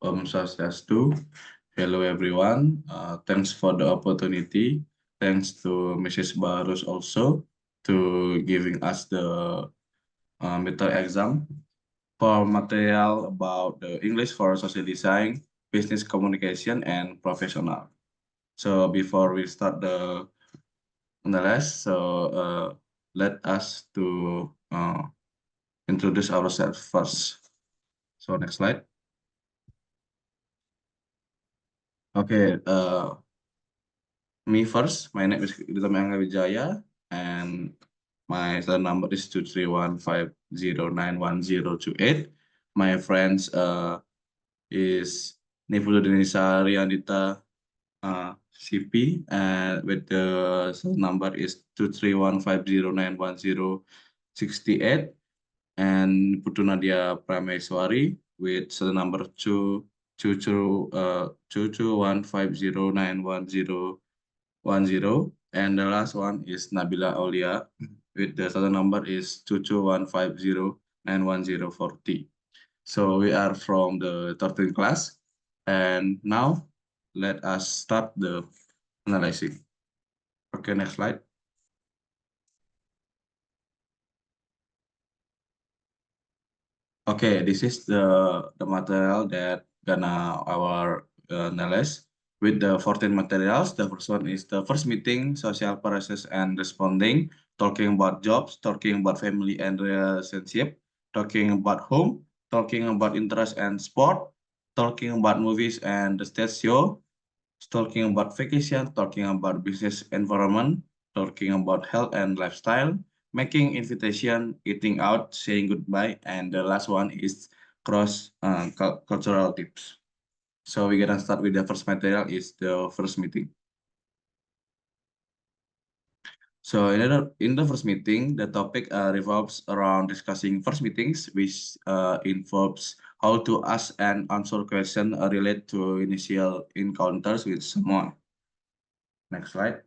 Om Swastiastu. Hello everyone. Thanks for the opportunity. Thanks to Mrs. Barus also to giving us the midterm exam for material about the English for social design, business communication, and professional. So before we start the analysis, let us to introduce ourselves first. So next slide. Okay, me first. My name is Dita Angga Wijaya, and my cell number is 23150910028. My friends is Nifudinisa Riandita CP, and with the cell number is 23150910068, and Putu Nadia Prameswari with cell number 22150911010, and the last one is Nabila Aulia with the cell number is 22150911040. So we are from the 13th class, and now let us start the analysis. Okay, next slide. Okay, this is the material that gonna our analyze with the 14 materials. The first one is the first meeting, social process and responding, talking about jobs, talking about family and relationship, talking about home, talking about interest and sport, talking about movies and the stage show, talking about vacation, talking about business environment, talking about health and lifestyle, making invitation, eating out, saying goodbye, and the last one is cross cultural tips. So we're gonna start with the first material is the first meeting. So in the first meeting, the topic revolves around discussing first meetings, which involves how to ask and answer questions related to initial encounters with someone. Next slide.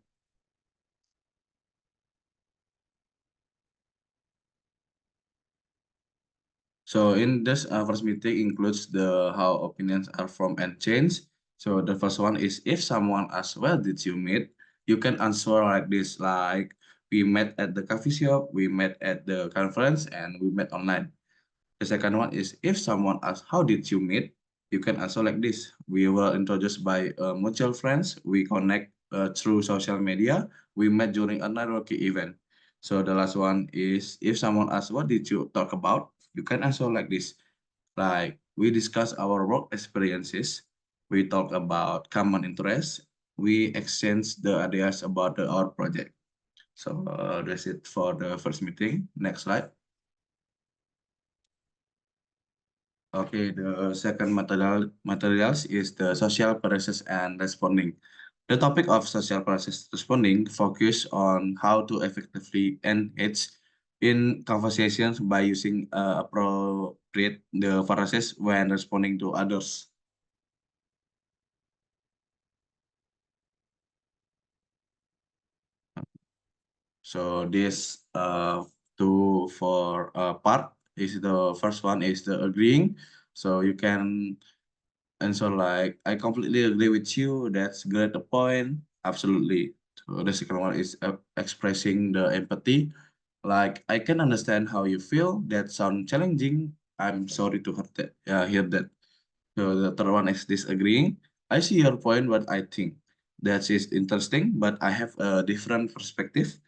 So in this first meeting includes the how opinions are formed and changed. So the first one is if someone asks, where did you meet? You can answer like this, like we met at the coffee shop, we met at the conference, and we met online. The second one is if someone asks, how did you meet? You can answer like this. We were introduced by mutual friends. We connect through social media. We met during a networking event. So the last one is if someone asks, what did you talk about? You can answer like this. Like we discuss our work experiences. We talk about common interests. We exchange the ideas about our project. So that's it for the first meeting. Next slide. Okay, the second materials is the social process and responding. The topic of social process responding focus on how to effectively engage in conversations by using appropriate the phrases when responding to others. So this two for part is the first one is the agreeing. So you can answer like, I completely agree with you. That's great point. Absolutely. So the second one is expressing the empathy. Like, I can understand how you feel. That sounds challenging. I'm sorry to hear that. So the third one is disagreeing. I see your point, but I think that is interesting, but I have a different perspective.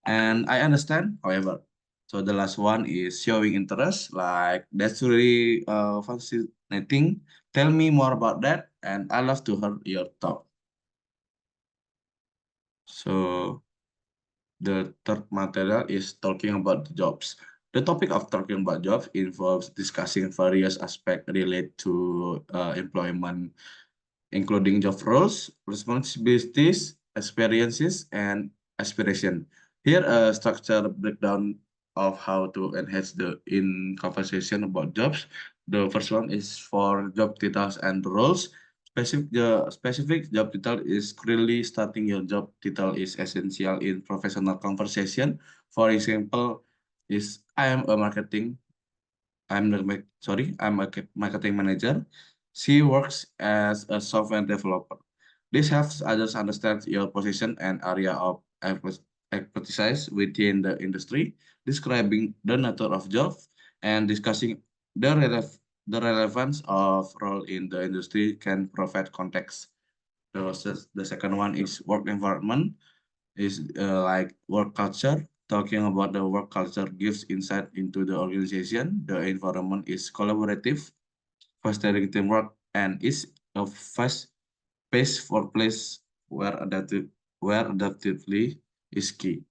And I understand, however. So the last one is showing interest, like that's really fascinating. Tell me more about that, and I love to hear your thought. So the third material is talking about the jobs. The topic of talking about jobs involves discussing various aspects related to employment, including job roles, responsibilities, experiences, and aspiration. Here, a structured breakdown of how to enhance the in conversation about jobs. The first one is for job titles and roles. The specific job title is clearly starting your job title is essential in professional conversation. For example, is I am a marketing. I'm a marketing manager. She works as a software developer. This helps others understand your position and area of expertise within the industry, describing the nature of job and discussing the relevance of role in the industry can provide context. The second one is work environment, is like work culture. Talking about the work culture gives insight into the organization. The environment is collaborative, fostering teamwork, and is a fast pace for place where adaptively is key.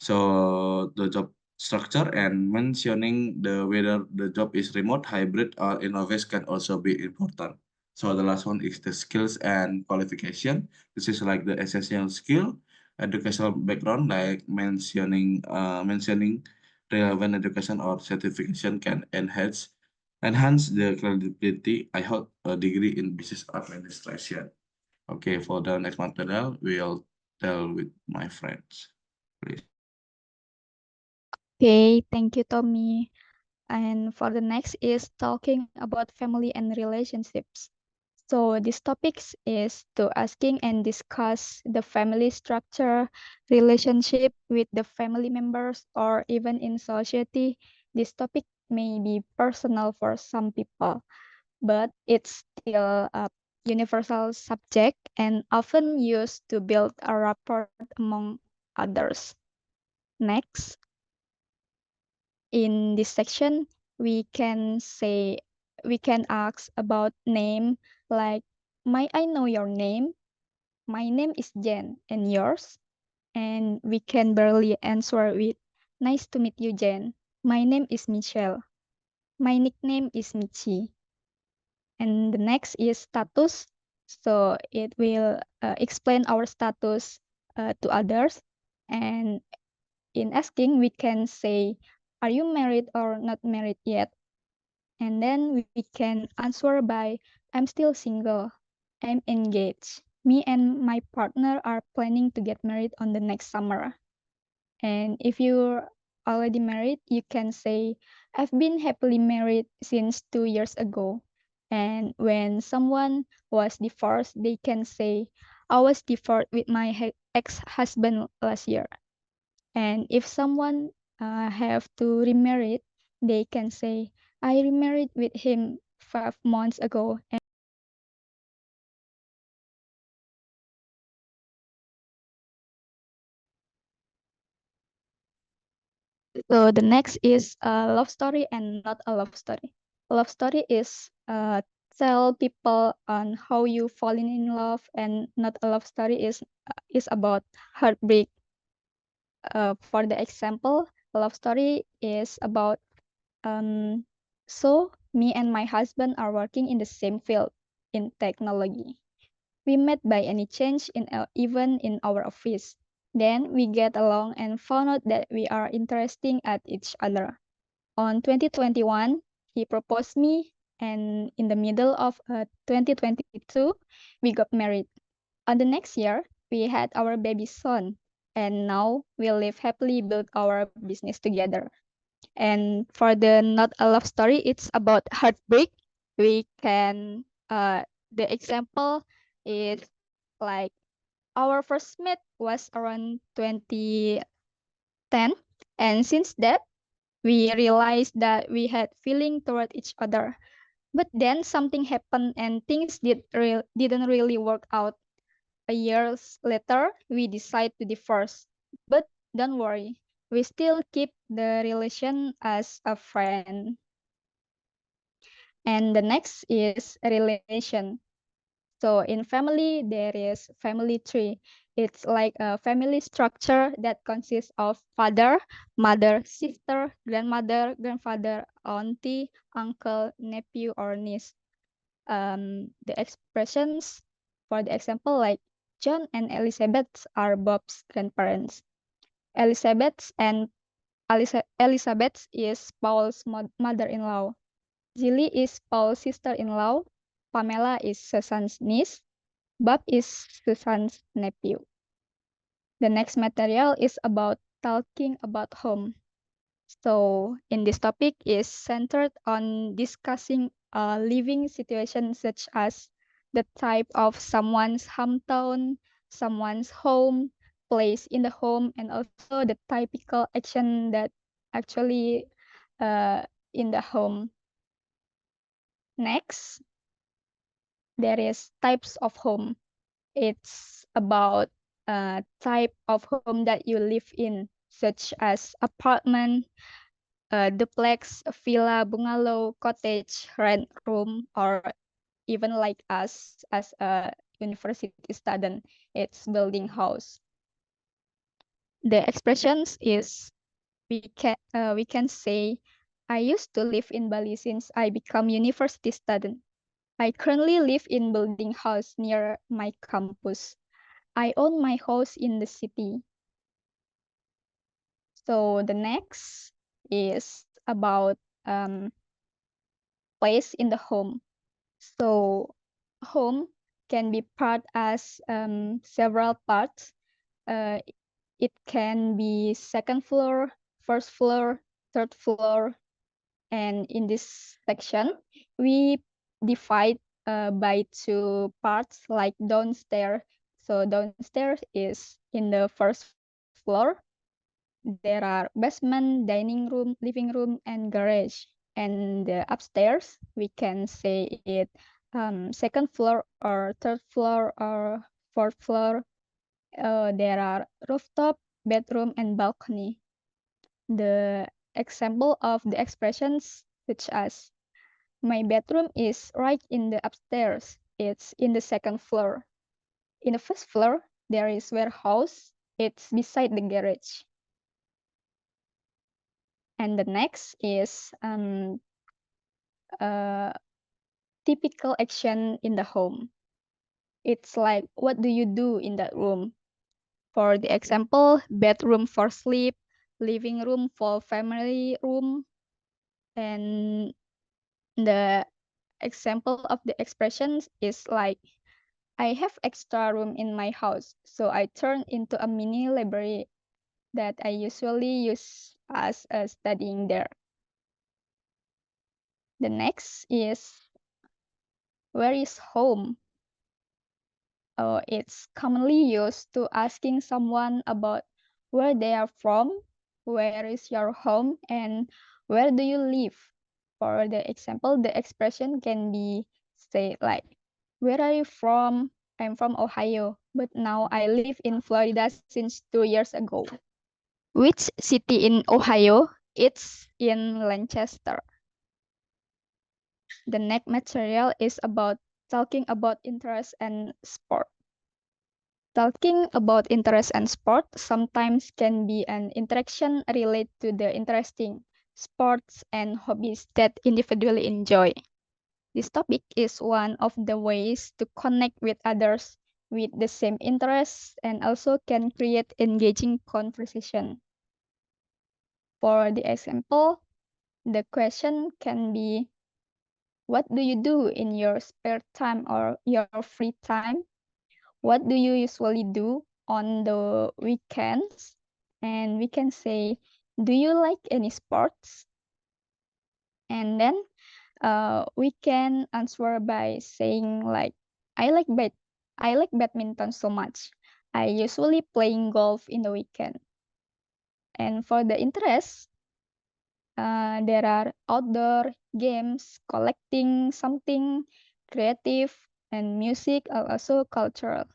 So the job structure and mentioning the whether the job is remote, hybrid, or in office can also be important. So the last one is the skills and qualification. This is like the essential skill, educational background, like mentioning relevant education or certification can enhance the credibility. I hold a degree in business administration. Okay, for the next material, we'll tell with my friends. Please. Okay, thank you, Tommy. And for the next is talking about family and relationships. So this topic is to asking and discuss the family structure, relationship with the family members, or even in society. This topic may be personal for some people, but it's still a universal subject and often used to build a rapport among others. Next, in this section, we can say, we can ask about name, like, might I know your name? My name is Jen, and yours? And we can barely answer with, nice to meet you, Jen. My name is Michelle. My nickname is Michi. And the next is status. So it will explain our status to others. And in asking, we can say, are you married or not married yet? And then we can answer by, I'm still single. I'm engaged. Me and my partner are planning to get married on the next summer. And if you're already married, you can say, I've been happily married since 2 years ago. And when someone was divorced, they can say, I was divorced with my ex-husband last year. And if someone have to remarry, they can say, I remarried with him 5 months ago. So the next is a love story and not a love story. Love story is tell people on how you falling in love, and not a love story is about heartbreak. For the example, love story is about so me and my husband are working in the same field in technology. We met by any change in even in our office. Then we get along and found out that we are interesting at each other. On 2021, he proposed me, and in the middle of 2022, we got married. On the next year, we had our baby son, and now we live happily, build our business together. And for the not a love story, it's about heartbreak. We can the example is like our first meet was around 2010, and since that we realized that we had feeling toward each other. But then something happened and things didn't really work out. A years later, we decided to divorce. But don't worry, we still keep the relation as a friend. And the next is relation. So in family, there is family tree. It's like a family structure that consists of father, mother, sister, grandmother, grandfather, auntie, uncle, nephew, or niece. The expressions for the example, like John and Elizabeth are Bob's grandparents. Elizabeth is Paul's mother-in-law. Jilly is Paul's sister-in-law. Pamela is Susan's niece. Bob is Susan's nephew. The next material is about talking about home. So in this topic is centered on discussing living situations such as the type of someone's hometown, someone's home, place in the home, and also the typical action that actually in the home. Next, there is types of home. It's about type of home that you live in, such as apartment, duplex, villa, bungalow, cottage, rent room, or even like us as a university student, it's building house. The expressions is we can say, I used to live in Bali since I become university student. I currently live in building house near my campus. I own my house in the city. So the next is about place in the home. So home can be part as several parts. Uh, it can be second floor, first floor, third floor, and in this section we divide by two parts like downstairs. So downstairs is in the first floor. There are basement, dining room, living room, and garage. And the upstairs, we can say it second floor or third floor or fourth floor. There are rooftop, bedroom, and balcony. The example of the expressions such as my bedroom is right in the upstairs. It's in the second floor. In the first floor, there is warehouse. It's beside the garage. And the next is typical action in the home. It's like, what do you do in that room? For the example, bedroom for sleep, living room for family room, and the example of the expressions is like, I have extra room in my house, so I turn into a mini library that I usually use as a studying there. The next is, where is home? It's commonly used to asking someone about where they are from, where is your home, and where do you live. For the example, the expression can be say like, where are you from? I'm from Ohio, but now I live in Florida since 2 years ago. Which city in Ohio? It's in Lancaster. The next material is about talking about interest and sport. Talking about interest and sport sometimes can be an interaction related to the interesting sports and hobbies that individually enjoy. This topic is one of the ways to connect with others with the same interests and also can create engaging conversation. For the example, the question can be, what do you do in your spare time or your free time? What do you usually do on the weekends? And we can say, do you like any sports? And then we can answer by saying like, I like badminton so much. I usually playing golf in the weekend. And for the interest, there are outdoor games, collecting something, creative, and music are also cultural.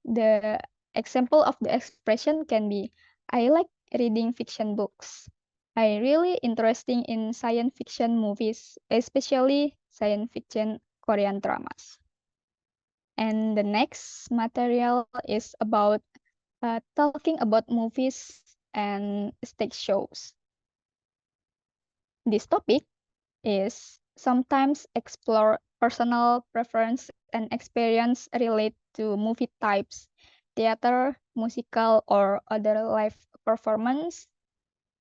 The example of the expression can be, I like reading fiction books. I really interested in science fiction movies, especially science fiction Korean dramas. And the next material is about talking about movies and stage shows. This topic is sometimes explore personal preference and experience related to movie types, theater, musical, or other live performance.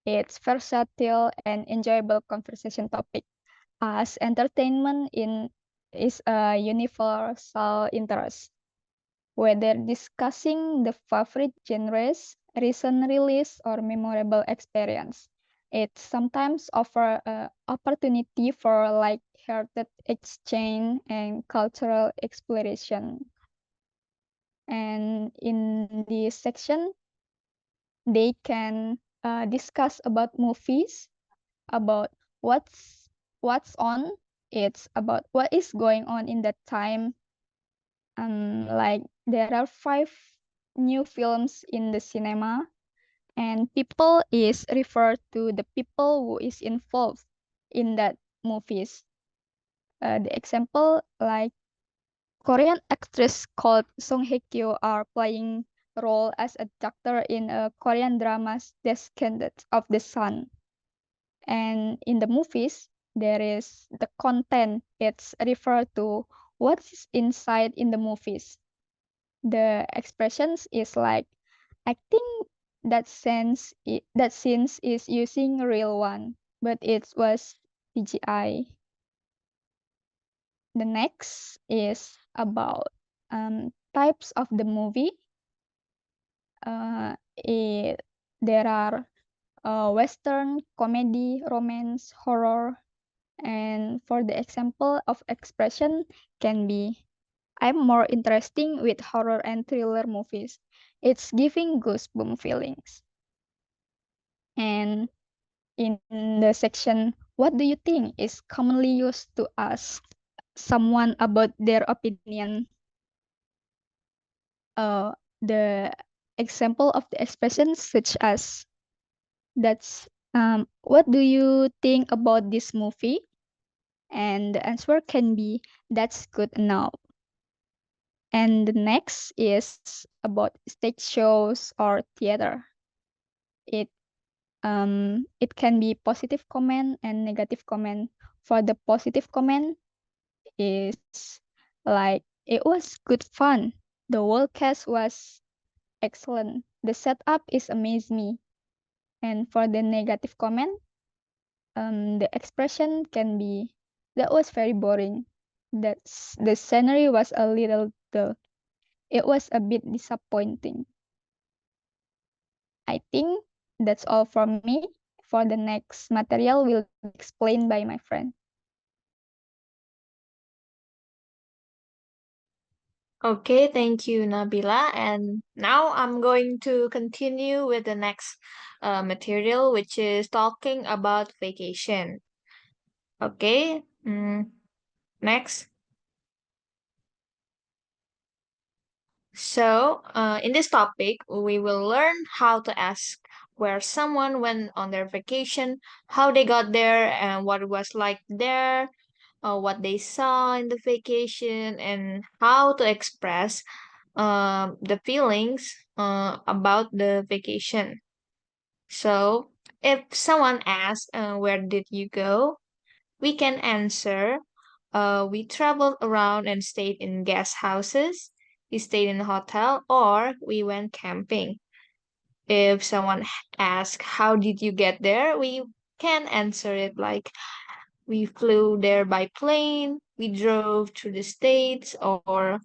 It's versatile and enjoyable conversation topic as entertainment in is a universal interest. Whether discussing the favorite genres, recent release, or memorable experience, It sometimes offer a opportunity for light-hearted exchange and cultural exploration. And in this section, they can discuss about movies, about what's on. It's about what is going on in that time. Like there are 5 new films in the cinema, and people is referred to the people who is involved in that movies. The example like Korean actress called Song Hye Kyo are playing role as a doctor in a Korean drama's Descendants of the Sun. And in the movies, there is the content. It's referred to what's inside in the movies. The expressions is like acting that scenes is using real one, but it was CGI. The next is about types of the movie. There are Western, comedy, romance, horror, and for the example of expression can be I'm more interesting with horror and thriller movies. It's giving goosebump feelings. And in the section, what do you think is commonly used to ask someone about their opinion? The example of the expressions such as that's what do you think about this movie? And the answer can be that's good enough. And the next is about stage shows or theater. It it can be positive comment and negative comment. For the positive comment is like it was good fun. The whole cast was excellent. The setup is amazed me. And for the negative comment, the expression can be that was very boring. That's the scenery was a little dull. It was a bit disappointing. I think that's all from me. For the next material will be explained by my friend. Okay, thank you, Nabila. And now I'm going to continue with the next material, which is talking about vacation. Okay, next. So, in this topic, we will learn how to ask where someone went on their vacation, how they got there, and what it was like there, what they saw in the vacation, and how to express the feelings about the vacation. So, if someone asks, where did you go? We can answer, we traveled around and stayed in guest houses, we stayed in a hotel, or we went camping. If someone asks, how did you get there? We can answer it like, we flew there by plane, we drove through the states, or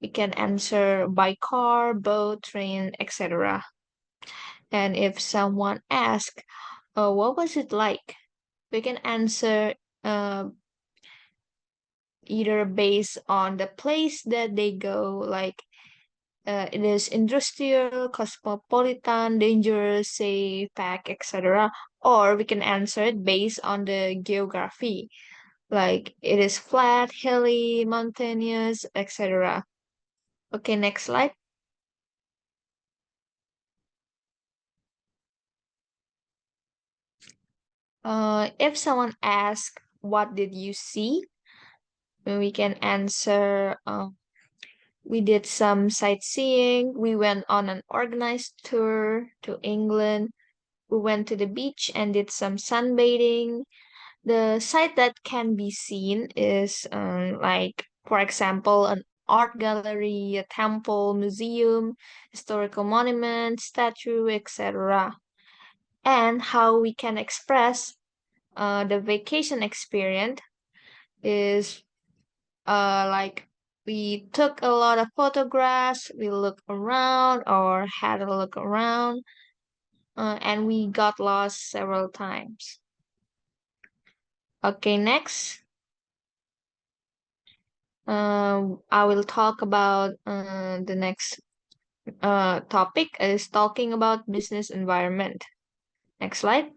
we can answer by car, boat, train, etc. And if someone asks, what was it like? We can answer uh, either based on the place that they go, like it is industrial, cosmopolitan, dangerous, safe, pack, etc. Or we can answer it based on the geography, like it is flat, hilly, mountainous, etc. Okay, next slide. If someone asks, what did you see? We can answer, we did some sightseeing. We went on an organized tour to England. We went to the beach and did some sunbathing. The sight that can be seen is like, for example, an art gallery, a temple, museum, historical monument, statue, etc. And how we can express the vacation experience is like we took a lot of photographs, we looked around or had a look around. and we got lost several times. Okay, next. I will talk about the next topic is talking about business environment. Next slide.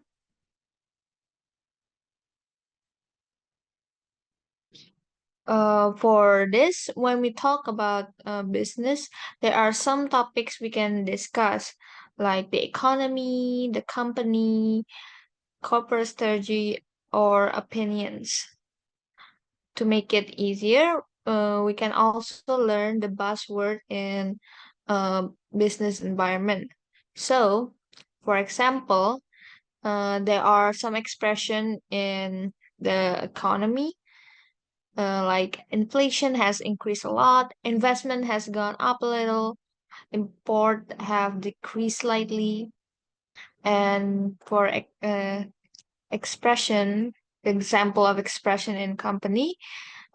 For this, when we talk about business, there are some topics we can discuss, like the economy, the company, corporate strategy, or opinions. To make it easier, we can also learn the buzzword in business environment. So, for example, there are some expression in the economy, like inflation has increased a lot, investment has gone up a little, import have decreased slightly, and for expression, example of expression in company,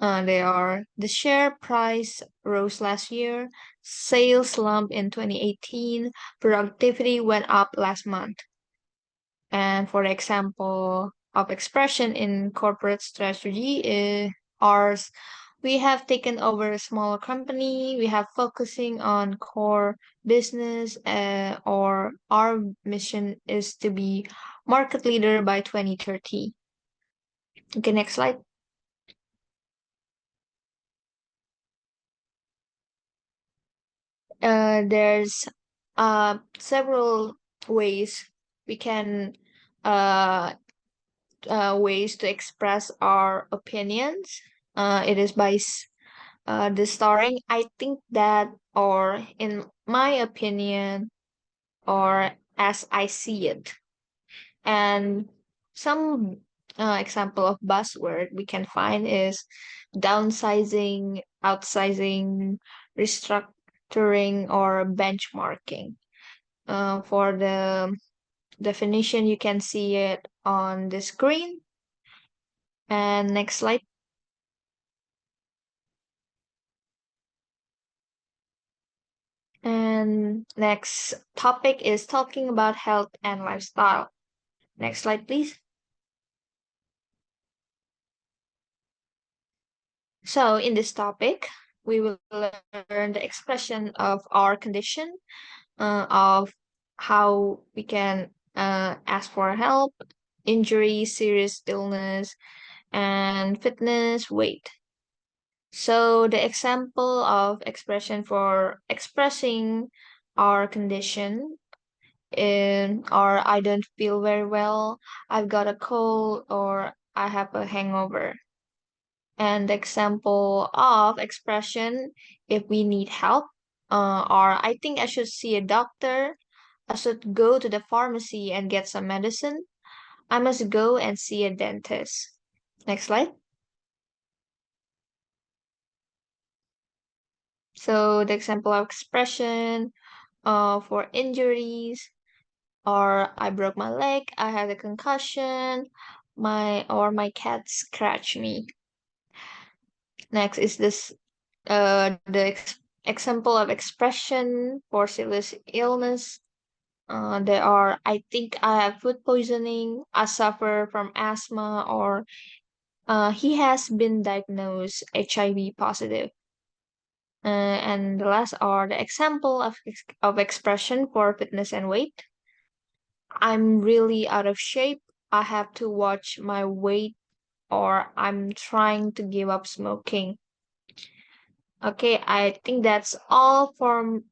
they are the share price rose last year, sales slumped in 2018, productivity went up last month. And for the example of expression in corporate strategy, ours, we have taken over a smaller company, we have focusing on core business, or our mission is to be market leader by 2030. Okay, next slide. There's several ways we can uh, ways to express our opinions. It is by the starring. I think that, or in my opinion, or as I see it. And some example of buzzword we can find is downsizing, outsizing, restructuring, or benchmarking. For the definition, you can see it on the screen. And next slide. And next topic is talking about health and lifestyle. Next slide, please. So in this topic, we will learn the expression of our condition, of how we can ask for help, injury, serious illness, and fitness, weight. So the example of expression for expressing our condition or I don't feel very well, I've got a cold, or I have a hangover. And the example of expression if we need help, or I think I should see a doctor, I should go to the pharmacy and get some medicine, I must go and see a dentist. Next slide. So the example of expression for injuries, or I broke my leg, I had a concussion, my cat scratched me. Next is this example of expression for serious illness. There are, I think I have food poisoning, I suffer from asthma, or he has been diagnosed HIV positive. And the last are the example of expression for fitness and weight. I'm really out of shape. I have to watch my weight, or I'm trying to give up smoking. Okay, I think that's all from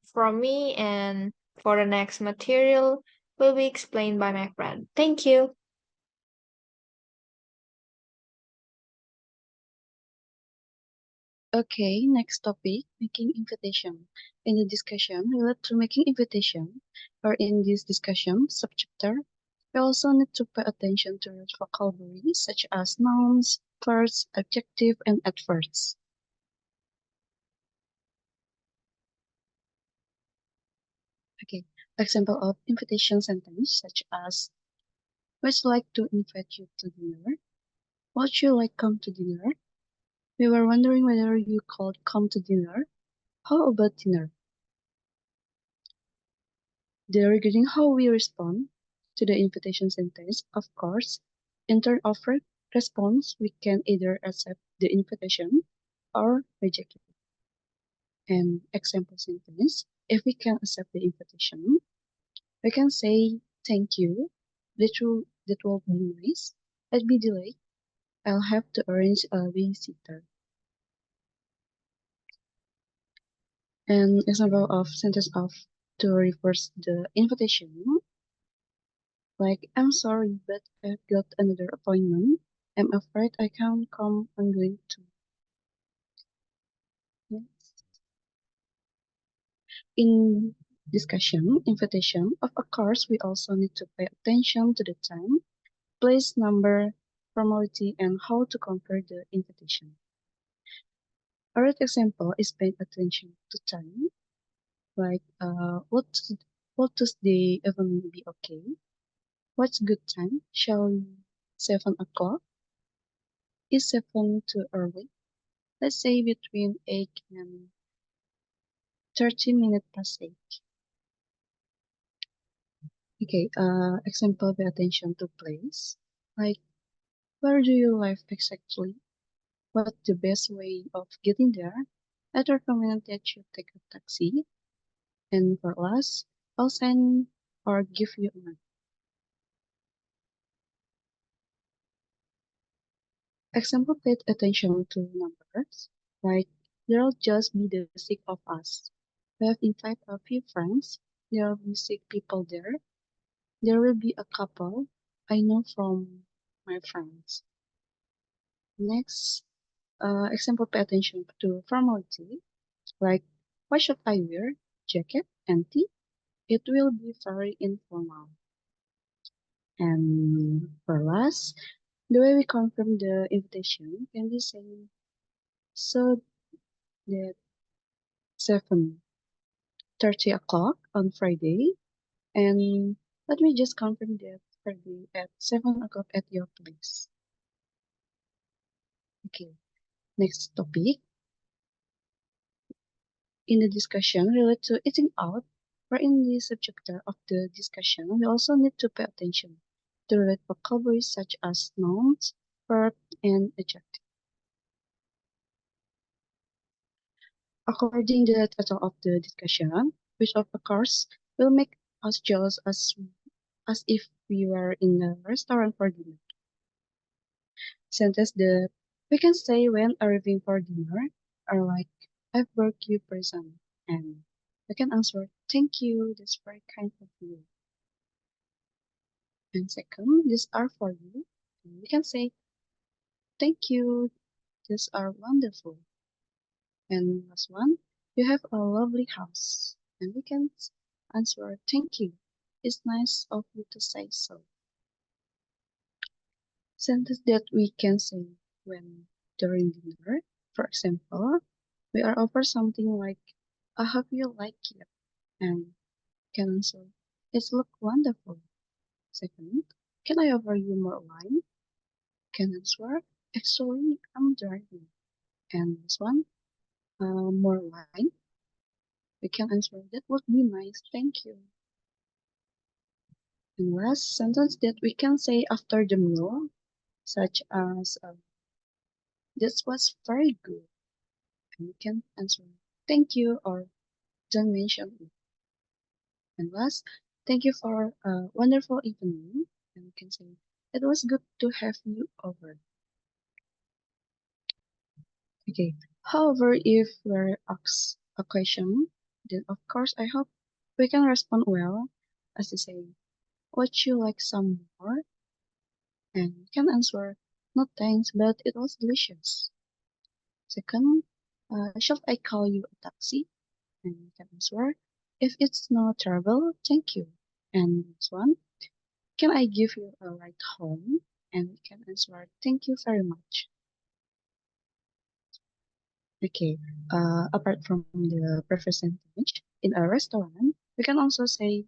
me, and for the next material will be explained by my friend. Thank you. Okay, next topic, making invitation. In the discussion related to making invitation, or in this discussion subchapter, we also need to pay attention to the vocabulary such as nouns, verbs, adjective, and adverbs. Okay, example of invitation sentence such as, would you like to invite you to dinner? Would you like come to dinner? We were wondering whether you could come to dinner. How about dinner? Regarding how we respond, to the invitation sentence, of course, in turn of response, we can either accept the invitation or reject it. An example sentence, if we can accept the invitation, we can say thank you. That will be nice. I'd be delayed. I'll have to arrange a babysitter. An example of sentence of to reverse the invitation, like I'm sorry, but I've got another appointment. I'm afraid I can't come. I'm going to. Yes. In discussion, invitation, of course, we also need to pay attention to the time, place, number, formality, and how to compare the invitation. A right example is paying attention to time, like what Tuesday evening be okay? What's good time? Shall we 7 o'clock? Is 7 too early? Let's say between 8 and 30 minutes past 8. Okay, example, pay attention to place. Like, where do you live exactly? What's the best way of getting there? I'd recommend that you take a taxi. And for last, I'll send or give you a map. Example, pay attention to numbers. Like, there'll just be the 6 of us. We have invited a few friends. There will be 6 people there. There will be a couple I know from my friends. Next, example, pay attention to formality. Like, what should I wear? Jacket and tee? It will be very informal. And for last, the way we confirm the invitation can be saying, so that 7:30 o'clock on Friday, and let me just confirm that Friday at 7 o'clock at your place. Okay, next topic. In the discussion related to eating out, or in the subject of the discussion, we also need to pay attention to relate vocabularies such as nouns, verb, and adjective. According to the title of the discussion, which of course will make us jealous as if we were in a restaurant for dinner. Sentence that we can say when arriving for dinner are like, I've brought you present, and we can answer, thank you, that's very kind of you. And second, these are for you, and we can say, thank you, these are wonderful. And last one, you have a lovely house, and we can answer, thank you, it's nice of you to say so. Sentence that we can say when during dinner, for example, we are offered something like, I hope you like it, and can answer, it look wonderful. Second, can I offer you more wine? Can answer, actually, I'm driving. And this one, more wine? We can answer, that would be nice, thank you. And last sentence that we can say after the meal, such as, this was very good. And we can answer, thank you, or don't mention it. And last, thank you for a wonderful evening. And we can say, it was good to have you over. Okay. However, if we're asked a question, then of course I hope we can respond well, as to say, would you like some more? And we can answer, no thanks, but it was delicious. Second, shall I call you a taxi? And we can answer, if it's no trouble, thank you. And this one, can I give you a ride home? And we can answer, thank you very much. Okay, apart from the percentage, in a restaurant, we can also say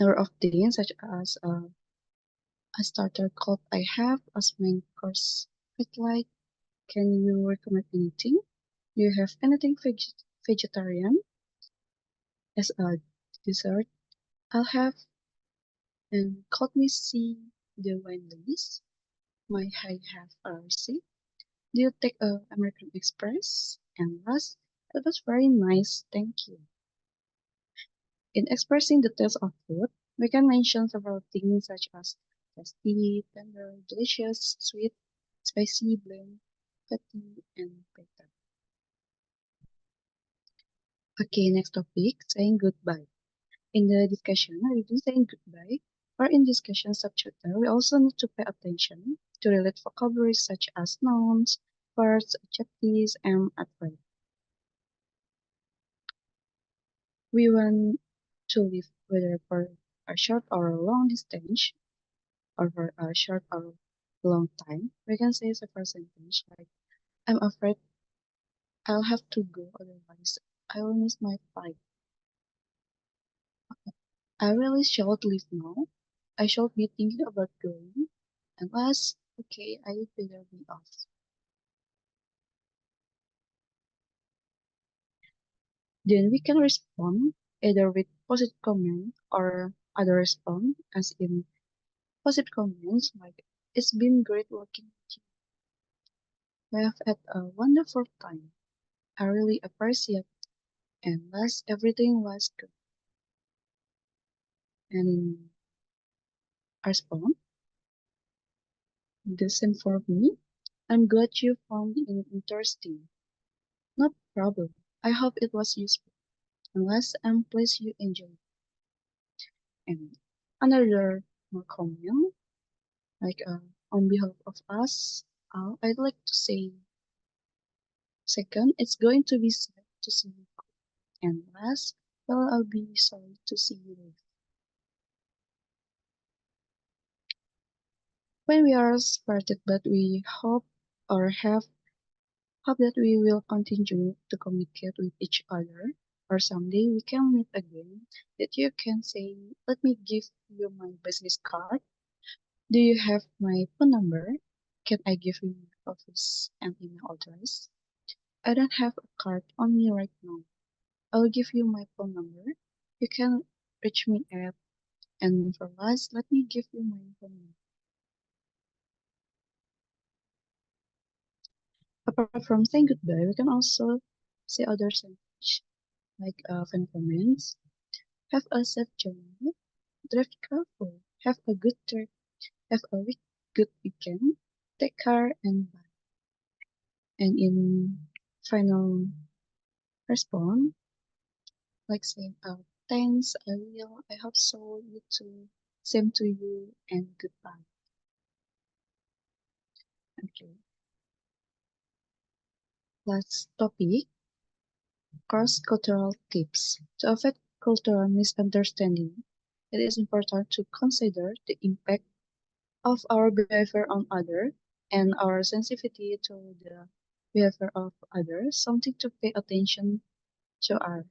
number of things such as a starter cup I have, as main course I'd like. Can you recommend anything? Do you have anything vegetarian? As a dessert, I'll have And could me see the wine list? May I have a receipt? Do you take a American Express? And last, it was very nice, thank you. In expressing the taste of food, we can mention several things such as tasty, tender, delicious, sweet, spicy, bland, fatty, and bitter. Okay, next topic, saying goodbye. In the discussion, reading saying goodbye, or in discussion subchapter, we also need to pay attention to relate vocabularies such as nouns, verbs, adjectives, and adverbs. We want to live whether for a short or a long distance, or for a short or long time. We can say several sentences like, I'm afraid I'll have to go, otherwise I will miss my flight. I really should leave now. I should be thinking about going. Unless, okay, I better be off. Then we can respond either with positive comment or other response, as in positive comments like, it's been great working with you. We have had a wonderful time. I really appreciate, and last, everything was good. And in response, the same for me. I'm glad you found it interesting. No problem. I hope it was useful. Unless I'm pleased you enjoyed. And another more comment, like on behalf of us, I'd like to say, second, it's going to be sad to see you go. And last, well, I'll be sorry to see you leave. When we are separated, but we hope or have hope that we will continue to communicate with each other, or someday we can meet again, that you can say, let me give you my business card. Do you have my phone number? Can I give you my office and email address? I don't have a card on me right now. I'll give you my phone number. You can reach me at, and for last, let me give you my phone number. Apart from saying goodbye, we can also say other sentences like final comments. Have a safe journey. Drive careful. Have a good trip. Have a good weekend. Take care and bye. And in final response, like saying, thanks, I will, I hope so, you too. Same to you, and goodbye. Okay. Last topic, cross-cultural tips. To avoid cultural misunderstanding, it is important to consider the impact of our behavior on others and our sensitivity to the behavior of others, something to pay attention to our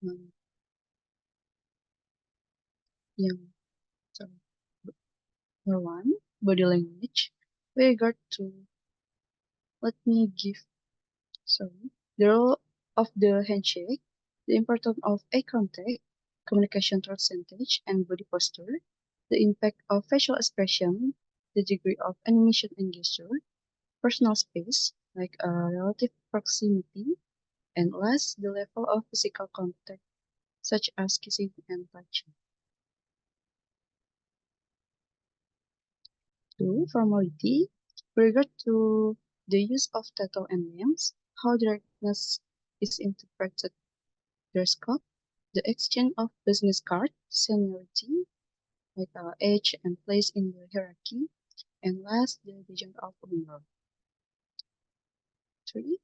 um, young. Sorry. Number one, body language. With regard to, let me give, sorry, the role of the handshake, the importance of eye contact, communication percentage, and body posture, the impact of facial expression, the degree of animation and gesture, personal space, like relative proximity, and last, the level of physical contact, such as kissing and touching. 2. Formality. With regard to the use of title and names, how directness is interpreted, dress code, the exchange of business card, seniority, like age and place in the hierarchy, and last, the division of honor. 3.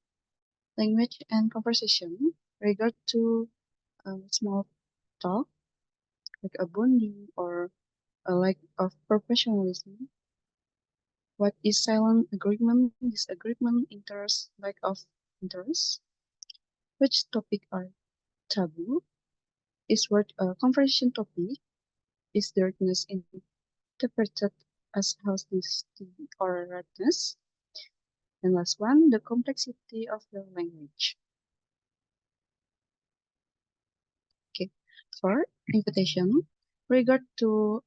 Language and conversation. With regard to small talk, like a bonding or a lack of professionalism. What is silent agreement, disagreement, interest, lack of interest? Which topic are taboo? Is word a conversation topic? Is directness interpreted as hostility or rudeness? And last one, the complexity of the language. Okay, 4. Invitation. Regard to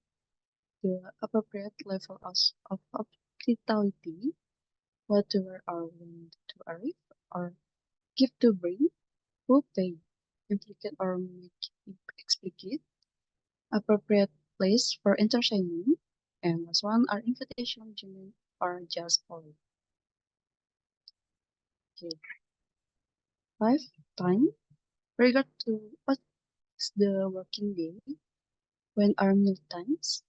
the appropriate level of hospitality, what to wear or when to arrive, or gift to bring, who pay, implicate or make it explicit, appropriate place for entertainment, and last one are invitation genuine or just polite. Okay. 5. Time. Regard to what is the working day, when are meal times,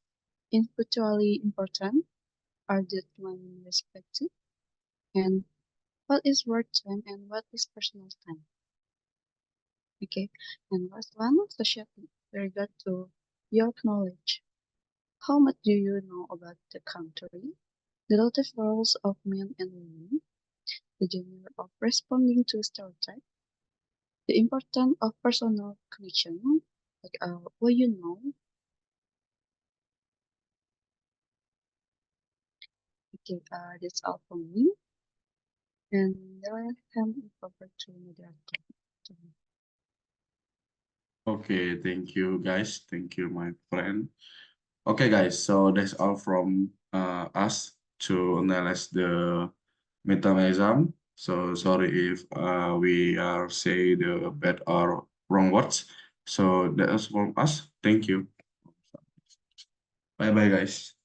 individually important, are deadline respected, and what is work time and what is personal time. Okay, and last one, society. Regard to your knowledge. How much do you know about the country? The relative roles of men and women, the gender of responding to stereotype, the importance of personal connection, like what you know. Okay, that's all from me. And now I hand it over to moderator. Okay, thank you guys. Thank you, my friend. Okay, guys, so that's all from us to analyze the midterm exam. So sorry if we are say the bad or wrong words. So that's from us. Thank you. Bye bye, guys.